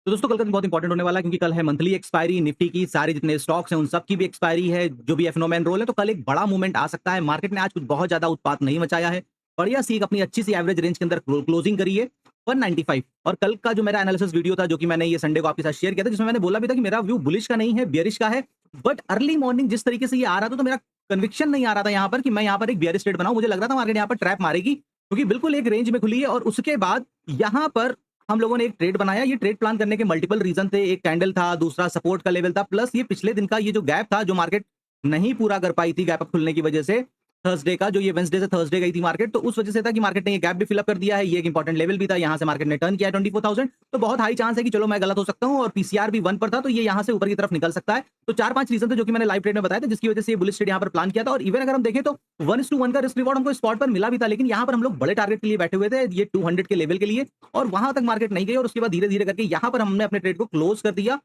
तो दोस्तों कल का दिन बहुत इंपॉर्टेंट होने वाला है क्योंकि कल है मंथली एक्सपायरी निफ्टी की सारी जितने स्टॉक्स हैं उन सब की भी एक्सपायरी है जो भी एफनो में एनरोल है तो कल एक बड़ा मूवमेंट आ सकता है। मार्केट ने आज कुछ बहुत ज्यादा उत्पात नहीं मचाया है। बढ़िया सी एक अपनी अच्छी सी एवरेज रेंज के अंदर क्लोजिंग करी है 195। और कल का जो मेरा एनालिसिस वीडियो था जो कि मैंने ये संडे को आपके साथ शेयर किया था जिसमें मैंने बोला भी था कि मेरा व्यू बुलिश का नहीं है बियरिश का है। बट अर्ली मॉर्निंग जिस तरीके से ये आ रहा था तो मेरा कन्विक्शन नहीं आ रहा था यहाँ पर कि मैं यहाँ पर एक बियरिश ट्रेड बनाऊं। मुझे लग रहा था मार्केट यहाँ पर ट्रैप मारेगी क्योंकि बिल्कुल एक रेंज में खुली है और उसके बाद यहाँ पर हम लोगों ने एक ट्रेड बनाया। ये ट्रेड प्लान करने के मल्टीपल रीजन थे। एक कैंडल था, दूसरा सपोर्ट का लेवल था, प्लस ये पिछले दिन का ये जो गैप था जो मार्केट नहीं पूरा कर पाई थी गैप अप खुलने की वजह से थर्सडे का, जो ये वेंसडे से थर्सडे गई थी मार्केट, तो उस वजह से था कि मार्केट ने ये गैप भी फिलअप कर दिया है। ये एक इंपॉर्टेंट लेवल भी था, यहां से मार्केट ने टर्न किया है 24,000। तो बहुत हाई चांस है कि चलो मैं गलत हो सकता हूं और पीसीआर भी 1 पर था तो ये यहां से ऊपर की तरफ निकल सकता है। तो 4-5 रीजन थे जो कि मैंने लाइव ट्रेड में बताया था जिसकी वजह से ये बुलिश ट्रेड यहां पर प्लान किया था। और इवन अगर हम देखें तो 1:1 का रिस्क रिवॉर्ड हमको स्पॉट पर मिला भी था, लेकिन यहां पर हम लोग बड़े टारगेट के लिए बैठे हुए थे, ये 200 के लेवल के लिए, और वहां तक मार्केट नहीं गई और उसके बाद धीरे धीरे करके यहां पर हमने अपने ट्रेड को क्लोज कर दिया।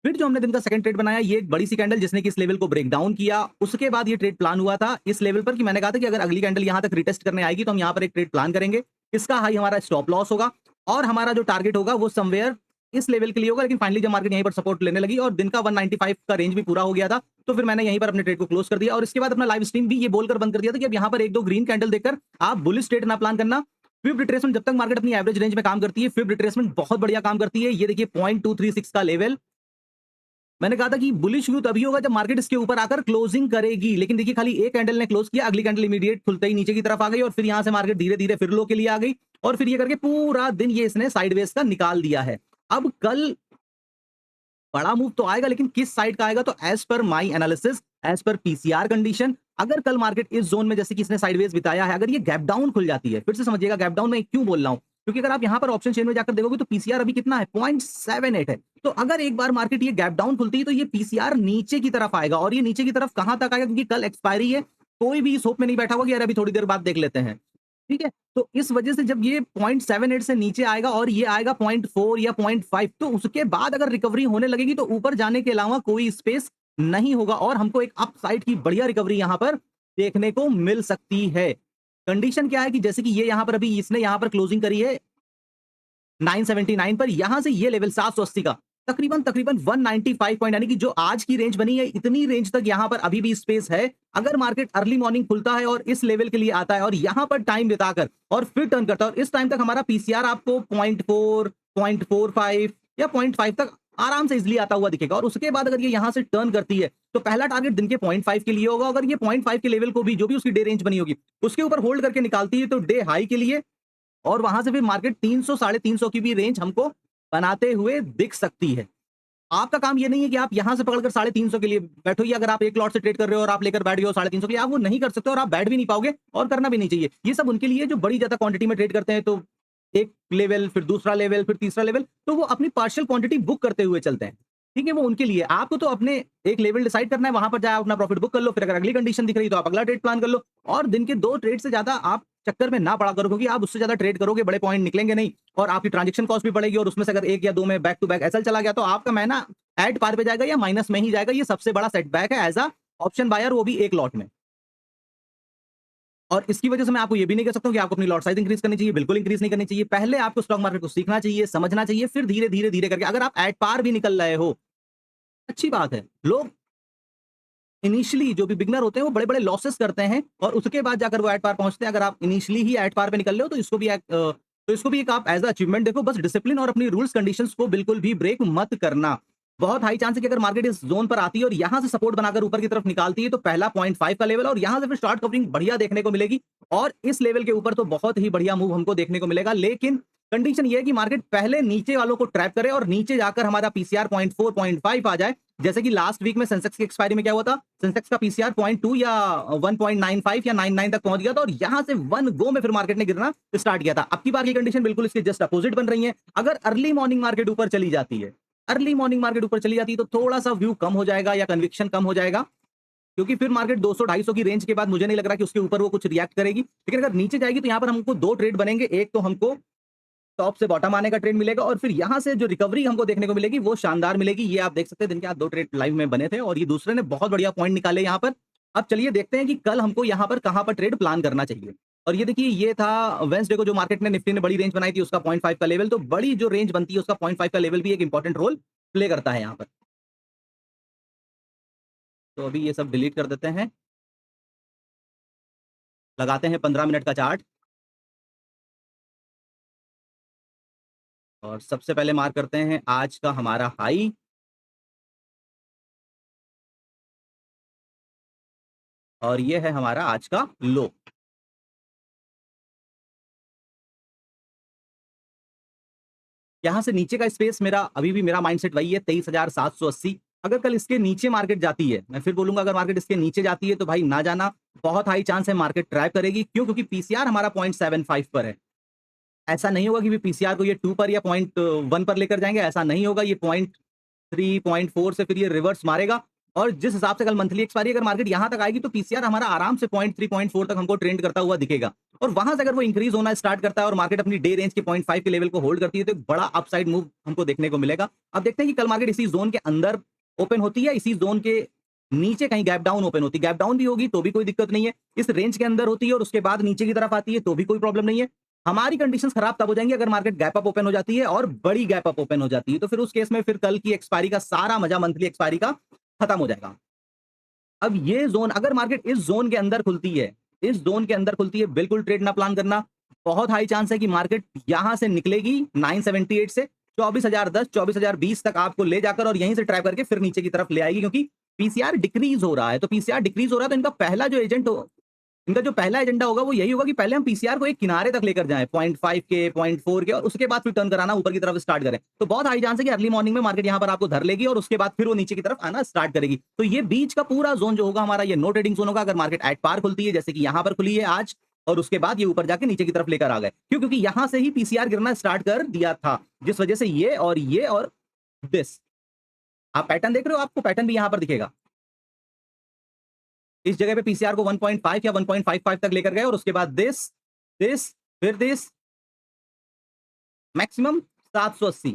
फिर जो हमने दिन का सेकंड ट्रेड बनाया, ये एक बड़ी सी कैंडल जिसने कि इस लेवल को ब्रेक डाउन किया। उसके बाद ये ट्रेड प्लान हुआ था इस लेवल पर कि मैंने कहा था कि अगर अगली कैंडल यहां तक रिटेस्ट करने आएगी तो हम यहां पर एक ट्रेड प्लान करेंगे। इसका हाई हमारा स्टॉप लॉस होगा और हमारा जो टारगेट होगा वो समवेयर इस लेवल के लिए होगा। लेकिन फाइनली जब मार्केट यहीं पर सपोर्ट लेने लगी और दिन का 195 का रेंज भी पूरा हो गया था तो फिर मैंने यहीं पर अपने ट्रेड को क्लोज कर दिया और इसके बाद अपना लाइव स्ट्रीम भी ये बोलकर बंद कर दिया था कि अब यहां पर एक दो ग्रीन कैंडल देखकर आप बुलिश ट्रेड ना प्लान करना। फिब रिट्रेसमेंट जब तक मार्केट अपनी एवरेज रेंज में काम करती है, फिब रिट्रेसमेंट बहुत बढ़िया काम करती है। ये देखिए 0.236 का लेवल, मैंने कहा था कि बुलिश व्यू तभी होगा जब मार्केट इसके ऊपर आकर क्लोजिंग करेगी। लेकिन देखिए खाली एक कैंडल ने क्लोज किया, अगली कैंडल इमीडिएट खुलते ही नीचे की तरफ आ गई और फिर यहां से मार्केट धीरे धीरे फिर लो के लिए आ गई और फिर ये करके पूरा दिन ये इसने साइडवेज का निकाल दिया है। अब कल बड़ा मूव तो आएगा लेकिन किस साइड का आएगा, तो as per my analysis, as per PCR condition, अगर कल मार्केट इस जोन में जैसे कि इसने साइडवेज बिताया है, अगर ये गैप डाउन खुल जाती है, फिर से समझिएगा गैप डाउन में क्यों बोल रहा हूं, क्योंकि अगर आप यहां पर ऑप्शन चेन में जाकर देखोगे तो पीसीआर अभी कितना है, 0.78 है। तो अगर एक बार मार्केट ये गैप डाउन खुलती है तो ये पीसीआर नीचे की तरफ आएगा और ये नीचे की तरफ कहां तक आएगा, क्योंकि कल एक्सपायरी है। कोई भी इस होप में नहीं बैठा होगा कि यार अभी थोड़ी देर बाद देख लेते हैं, ठीक है। तो इस वजह से जब ये 0.78 से नीचे आएगा और ये आएगा 0.4 या 0.5, तो उसके बाद अगर रिकवरी होने लगेगी तो ऊपर जाने के अलावा कोई स्पेस नहीं होगा और हमको एक अपसाइड की बढ़िया रिकवरी यहां पर देखने को मिल सकती है। कंडीशन क्या है कि जैसे कि ये यहां पर अभी इसने यहां पर क्लोजिंग करी है 979 पर, यहां से ये लेवल 780 का तकरीबन तकरीबन 195 पॉइंट, यानी कि जो आज की रेंज बनी है इतनी रेंज तक यहां पर अभी भी स्पेस है। अगर मार्केट अर्ली मॉर्निंग खुलता है और इस लेवल के लिए आता है और यहां पर टाइम बिताकर और फिर टर्न करता है और इस टाइम तक हमारा पीसीआर आपको 0.4, 0.45 या 0.5 तक आराम से इजिली आता हुआ दिखेगा और उसके बाद अगर ये यहां से टर्न करती है तो पहला टारगेट दिन के 0.5 के लिए होगा। अगर ये 0.5 के लेवल को भी जो भी उसकी डे रेंज बनी होगी उसके ऊपर होल्ड करके निकालती है तो डे हाई के लिए, और वहां से फिर मार्केट 300 साढ़े 300 की भी रेंज हमको बनाते हुए दिख सकती है। आपका काम ये नहीं है कि आप यहां से पकड़कर 350 के लिए बैठो, या अगर आप एक लॉट से ट्रेड कर रहे हो और आप लेकर बैठ गए हो 350 के लिए, आप वो नहीं कर सकते और आप बैठ भी नहीं पाओगे और करना भी नहीं चाहिए। ये सब उनके लिए जो बड़ी ज्यादा क्वांटिटी में ट्रेड करते हैं, तो एक लेवल फिर दूसरा लेवल फिर तीसरा लेवल, तो वो अपनी पार्शियल क्वांटिटी बुक करते हुए चलते हैं, ठीक है। वो उनके लिए, आपको तो अपने एक लेवल डिसाइड करना है, वहां पर जाए अपना प्रॉफिट बुक कर लो, फिर अगर अगली कंडीशन दिख रही तो आप अगला ट्रेड प्लान कर लो और दिन के 2 ट्रेड से ज्यादा आप चक्कर में ना पड़ा करो, क्योंकि आप उससे ज्यादा ट्रेड करोगे बड़े पॉइंट निकलेंगे नहीं और आपकी ट्रांजेक्शन कॉस्ट भी बढ़ेगी और उसमें से अगर एक या दो में बैक टू बैक एसएल चला गया तो आपका महीना एट पार पे जाएगा या माइनस में ही जाएगा। ये सबसे बड़ा सेटबैक है एज अ ऑप्शन बायर, वो भी एक लॉट में। और इसकी वजह से मैं आपको ये भी नहीं कह सकता हूं कि आपको अपनी लॉट साइज इंक्रीज करनी चाहिए, बिल्कुल इंक्रीज नहीं करनी चाहिए। पहले आपको स्टॉक मार्केट को सीखना चाहिए, समझना चाहिए, फिर धीरे धीरे धीरे करके अगर आप एट पार भी निकल रहे हो, अच्छी बात है। लोग इनिशियली जो भी बिगनर होते हैं वो बड़े बड़े लॉसेस करते हैं और उसके बाद जाकर वो एट पार पहुंचते हैं। अगर आप इनिशियली ही एट पार पे निकल रहे हो तो इसको भी एक आप एज अ अचीवमेंट देखो। बस डिसिप्लिन और अपनी रूल्स कंडीशंस को बिल्कुल भी ब्रेक मत करना। बहुत हाई चांस है कि अगर मार्केट इस जोन पर आती है और यहां से सपोर्ट बनाकर ऊपर की तरफ निकालती है तो पहला 0.5 का लेवल और यहां से फिर शॉर्ट कवरिंग बढ़िया देखने को मिलेगी और इस लेवल के ऊपर तो बहुत ही बढ़िया मूव हमको देखने को मिलेगा। लेकिन कंडीशन ये है कि मार्केट पहले नीचे वालों को ट्रैप करे और नीचे जाकर हमारा पीसीआर 0.4 0.5 आ जाए। जैसे कि लास्ट वीक में सेंसेक्स की एक्सपायरी में क्या हुआ था, सेंसेक्स का पीसीआर 0.2 या 1.95 या 99 तक पहुंच गया था और यहां से वन गो में फिर मार्केट ने गिरना स्टार्ट किया था। अब की बार की कंडीशन बिल्कुल इसके जस्ट अपोजिट बन रही है। अगर अर्ली मॉर्निंग मार्केट ऊपर चली जाती है, अर्ली मॉर्निंग मार्केट ऊपर चली जाती है तो थोड़ा सा व्यू कम हो जाएगा या कन्विक्शन कम हो जाएगा, क्योंकि फिर मार्केट 200-250 की रेंज के बाद मुझे नहीं लग रहा कि उसके ऊपर वो कुछ रिएक्ट करेगी। लेकिन अगर नीचे जाएगी तो यहाँ पर हमको 2 ट्रेड बनेंगे, एक तो हमको टॉप से बॉटम आने का ट्रेड मिलेगा और फिर यहां से जो रिकवरी हमको देखने को मिलेगी वो शानदार मिलेगी। ये आप देख सकते हैं दिन के आज 2 ट्रेड लाइव में बने थे और ये दूसरे ने बहुत बढ़िया पॉइंट निकाले यहाँ पर। अब चलिए देखते हैं कि कल हमको यहाँ पर कहां पर ट्रेड प्लान करना चाहिए। और ये देखिए ये था वेडनेसडे को जो मार्केट ने निफ्टी ने बड़ी रेंज बनाई थी उसका 0.5 का लेवल, तो बड़ी जो रेंज बनती है उसका 0.5 का लेवल भी एक इंपॉर्टेंट रोल प्ले करता है यहाँ पर। तो अभी ये सब डिलीट कर देते हैं, लगाते हैं 15 मिनट का चार्ट और सबसे पहले मार्क करते हैं आज का हमारा हाई और ये है हमारा आज का लो। यहाँ से नीचे का स्पेस मेरा अभी भी मेरा माइंडसेट वही है 23,780। अगर कल इसके नीचे मार्केट जाती है, मैं फिर बोलूँगा अगर मार्केट इसके नीचे जाती है तो भाई ना जाना, बहुत हाई चांस है मार्केट ट्रैप करेगी। क्यों? क्योंकि पीसीआर हमारा 0.75 पर है। ऐसा नहीं होगा कि भी पीसीआर को ये 2 पर या 0.1 पर लेकर जाएँगे, ऐसा नहीं होगा। ये 0.3, 0.4 से फिर ये रिवर्स मारेगा और जिस हिसाब से कल मंथली एक्सपायरी अगर मार्केट यहाँ तक आएगी तो पीसीआर हमारा आराम से 0.3, 0.4 तक हमको ट्रेंड करता हुआ दिखेगा। और वहां से अगर वो इंक्रीज होना स्टार्ट करता है और मार्केट अपनी डे रेंज के 0.5 के लेवल को होल्ड करती है तो एक बड़ा अपसाइड मूव हमको देखने को मिलेगा। अब देखते हैं कि कल मार्केट इसी जोन के अंदर ओपन होती है, इसी जोन के नीचे कहीं गैप डाउन ओपन होती है। गैप डाउन भी होगी तो भी कोई दिक्कत नहीं है, इस रेंज के अंदर होती है और उसके बाद नीचे की तरफ आती है तो भी कोई प्रॉब्लम नहीं है। हमारी कंडीशंस खराब तब हो जाएंगी अगर मार्केट गैप अप ओपन हो जाती है और बड़ी गैप अप ओपन हो जाती है, तो फिर उस केस में फिर कल की एक्सपायरी का सारा मजा मंथली एक्सपायरी का खत्म हो जाएगा। अब ये जोन अगर मार्केट इस जोन के अंदर खुलती है, इस जोन के अंदर खुलती है, बिल्कुल ट्रेड ना प्लान करना। बहुत हाई चांस है कि मार्केट यहां से निकलेगी 978 से 24,010 24,020 तक आपको ले जाकर और यहीं से ट्रैप करके फिर नीचे की तरफ ले आएगी, क्योंकि पीसीआर डिक्रीज हो रहा है। तो पीसीआर डिक्रीज हो रहा है तो इनका पहला जो एजेंट इनका जो पहला एजेंडा होगा वो यही होगा कि पहले हम पीसीआर को एक किनारे तक लेकर जाएं 0.5 के 0.4 के और उसके बाद फिर टर्न कराना ऊपर की तरफ स्टार्ट करें। तो बहुत हाई चांस है कि अर्ली मॉर्निंग में मार्केट यहां पर आपको धर लेगी और उसके बाद फिर वो नीचे की तरफ आना स्टार्ट करेगी। तो ये बीच का पूरा जोन जो होगा हमारा ये नो ट्रेडिंग जोन होगा अगर मार्केट एट पार खुलती है जैसे कि यहां पर खुली है आज और उसके बाद ये ऊपर जाके नीचे की तरफ लेकर आ गए। क्यों? क्योंकि यहां से ही पीसीआर गिरना स्टार्ट कर दिया था, जिस वजह से ये और दिस आप पैटर्न देख रहे हो, आपको पैटर्न भी यहां पर दिखेगा। इस जगह पे पीसीआर को 1.5 या 1.55 तक लेकर गए और उसके बाद दिस फिर दिस मैक्सिमम 780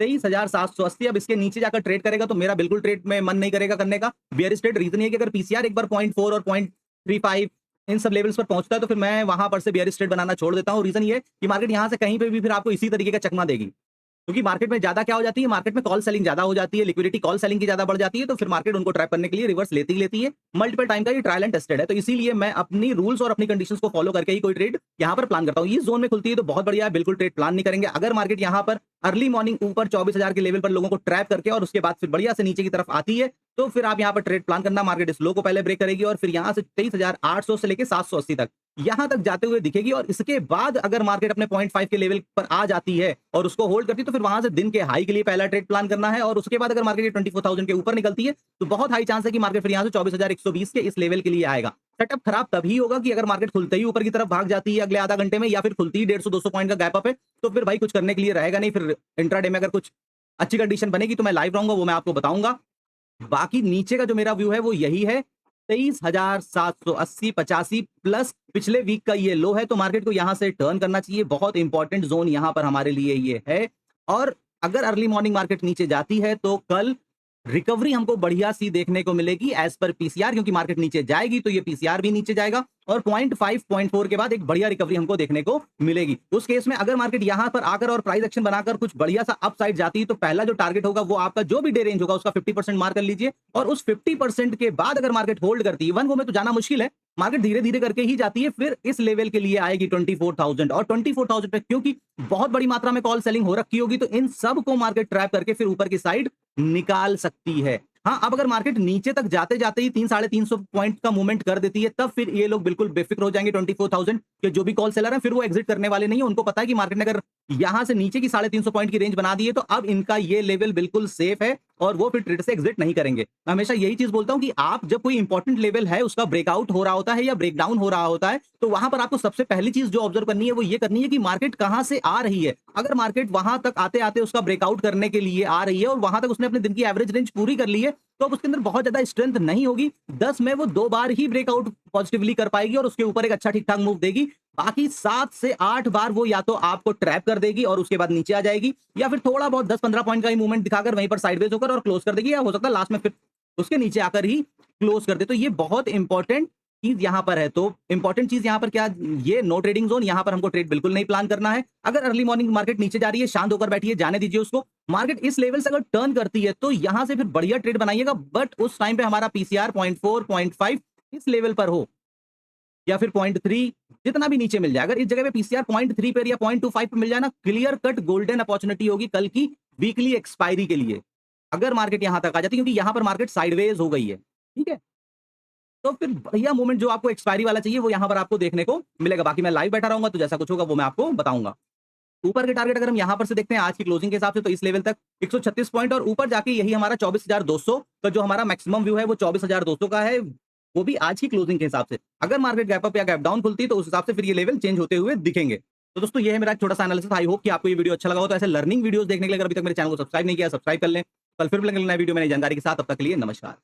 23,780। अब इसके नीचे जाकर ट्रेड करेगा तो मेरा बिल्कुल ट्रेड में मन नहीं करेगा करने का। बियरिश ट्रेड रीजन ये है कि अगर पीसीआर एक बार 0.4 और 0.35 इन सब लेवल्स पर पहुंचता है तो फिर मैं वहां पर से बियरिश ट्रेड बनाना छोड़ देता हूं। रीजन ये है कि मार्केट यहां से कहीं पे भी फिर आपको इसी तरीके का चकमा देगी, क्योंकि मार्केट में ज्यादा क्या हो जाती है, मार्केट में कॉल सेलिंग ज्यादा हो जाती है, लिक्विडिटी कॉल सेलिंग की ज्यादा बढ़ जाती है, तो फिर मार्केट उनको ट्रैप करने के लिए रिवर्स लेती ही लेती है। मल्टीपल टाइम का ये ट्रायल एंड टेस्टेड है, तो इसीलिए मैं अपनी रूल्स और अपनी कंडीशंस को फॉलो करके ही कोई ट्रेड यहां पर प्लान करता हूं। इस जोन में खुलती है तो बहुत बढ़िया है, बिल्कुल ट्रेड प्लान नहीं करेंगे। अगर मार्केट यहां पर अर्ली मॉर्निंग ऊपर 24,000 के लेवल पर लोगों को ट्रैप करके और उसके बाद फिर बढ़िया से नीचे की तरफ आती है तो फिर आप यहां पर ट्रेड प्लान करना। मार्केट इस लो को पहले ब्रेक करेगी और फिर यहां से 23,800 से लेकर 780 तक यहां तक जाते हुए दिखेगी और इसके बाद अगर मार्केट अपने 0.5 के लेवल पर आ जाती है और उसको होल्ड करती है तो फिर वहां से दिन के हाई के लिए पहला ट्रेड प्लान करना है और उसके बाद अगर मार्केट 24,000 के ऊपर निकलती है तो बहुत हाई चांस है कि मार्केट फिर यहां से 24,120 के इस लेवल के लिए आएगा। सेटअप खराब तभी होगा कि अगर मार्केट खुलते ही ऊपर की तरफ भाग जाती है अगले आधा घंटे में या फिर खुलती ही 150-200 पॉइंट का गैप अप है तो फिर भाई कुछ करने के लिए रहेगा नहीं। फिर इंट्राडे में अगर कुछ अच्छी कंडीशन बनेगी तो मैं लाइव रहूंगा, वो मैं आपको बताऊंगा। बाकी नीचे का जो मेरा व्यू है वो यही है 23,780 85 प्लस पिछले वीक का ये लो है, तो मार्केट को यहां से टर्न करना चाहिए। बहुत इंपॉर्टेंट जोन यहां पर हमारे लिए ये है और अगर अर्ली मॉर्निंग मार्केट नीचे जाती है तो कल रिकवरी हमको बढ़िया सी देखने को मिलेगी एज पर पीसीआर, क्योंकि मार्केट नीचे जाएगी तो ये पीसीआर भी नीचे जाएगा और 0.5 0.4 के बाद एक बढ़िया रिकवरी हमको देखने को मिलेगी। उस केस में अगर मार्केट यहां पर आकर और प्राइस एक्शन बनाकर कुछ बढ़िया सा अपसाइड जाती है तो पहला जो टारगेट होगा वो आपका जो भी डे रेंज होगा उसका 50% मार्क कर लीजिए और उस 50% के बाद अगर मार्केट होल्ड करती है 1 गो में तो जाना मुश्किल है, मार्केट धीरे धीरे करके ही जाती है, फिर इस लेवल के लिए आएगी 24,000 और 24,000 पे क्योंकि बहुत बड़ी मात्रा में कॉल सेलिंग हो रखी होगी तो इन सब को मार्केट ट्रैप करके फिर ऊपर की साइड निकाल सकती है। हाँ, अब अगर मार्केट नीचे तक जाते जाते ही 300-350 पॉइंट का मूवमेंट कर देती है तब फिर ये लोग बिल्कुल बेफिक्र हो जाएंगे 24,000 के जो भी कॉल सेलर हैं, फिर वो एग्जिट करने वाले नहीं है। उनको पता है कि मार्केट ने अगर यहां से नीचे की 350 पॉइंट की रेंज बना दी है तो अब इनका ये लेवल बिल्कुल सेफ है और वो फिर ट्रेड से एग्जिट नहीं करेंगे। मैं हमेशा यही चीज बोलता हूं कि आप जब कोई इंपॉर्टेंट लेवल है उसका ब्रेकआउट हो रहा होता है या ब्रेकडाउन हो रहा होता है तो वहां पर आपको सबसे पहली चीज जो ऑब्जर्व करनी है वो ये करनी है कि मार्केट कहां से आ रही है। अगर मार्केट वहां तक आते आते उसका ब्रेकआउट करने के लिए आ रही है और वहां तक उसने अपने दिन की एवरेज रेंज पूरी कर ली है तो अब उसके अंदर बहुत ज्यादा स्ट्रेंथ नहीं होगी। 10 में वो 2 बार ही ब्रेकआउट पॉजिटिवली कर पाएगी और उसके ऊपर एक अच्छा ठीक ठाक मूव देगी। बाकी 7 से 8 बार वो या तो आपको ट्रैप कर देगी और उसके बाद नीचे आ जाएगी या फिर थोड़ा बहुत 10-15 पॉइंट का ही मूवमेंट दिखाकर वहीं पर साइडवेज होकर और क्लोज कर देगी, या हो सकता है लास्ट में फिर उसके नीचे आकर ही क्लोज कर दे। तो ये बहुत इंपॉर्टेंट चीज यहाँ पर है, तो इंपॉर्टेंट चीज यहाँ पर क्या, ये नो ट्रेडिंग जोन, यहाँ पर हमको ट्रेड बिल्कुल नहीं प्लान करना है। अगर अर्ली मॉर्निंग मार्केट नीचे जा रही है, शांत होकर बैठिए, जाने दीजिए उसको। मार्केट इस लेवल से अगर टर्न करती है तो यहाँ से फिर बढ़िया ट्रेड बनाइएगा, बट उस टाइम पे हमारा पीसीआर 0.4 0.5 इस लेवल पर हो, या फिर 0.3, जितना भी नीचे मिल जाए। अगर इस जगह पे पीसीआर 0.3 पर या 0.25 पे मिल जाए ना, क्लियर कट गोल्डन अपॉर्चुनिटी होगी कल की वीकली एक्सपायरी के लिए, अगर मार्केट यहां तक आ जाती है, क्योंकि यहां पर मार्केट साइडवेज हो गई है। ठीक है, तो फिर बढ़िया मूवमेंट जो आपको एक्सपायरी वाला चाहिए वो यहां पर आपको देखने को मिलेगा। बाकी मैं लाइव बैठा रहूंगा तो जैसा कुछ होगा वो मैं आपको बताऊंगा। ऊपर के टारगेट अगर हम यहां पर से देखते हैं आज की क्लोजिंग के हिसाब से, तो इस लेवल तक 136 पॉइंट, और ऊपर जाके यही हमारा 24,200 का जो हमारा मैक्सिमम व्यू है वो 24,200 का है, वो भी आज की क्लोजिंग के हिसाब से। अगर मार्केट गैप अप या गैप डाउन खुलती है तो उस हिसाब से फिर ये लेवल चेंज होते हुए दिखेंगे। तो दोस्तों ये है मेरा छोटा सा एनालिसिस। आई होप कि आपको ये वीडियो अच्छा लगा हो। तो ऐसे लर्निंग वीडियोस देखने के लिए अगर अभी तक मेरे चैनल को सब्सक्राइब नहीं किया, सब्सक्राइब कर लें। कल फिर मिलेंगे नए वीडियो में नई जानकारी के साथ। तब तक के लिए नमस्कार।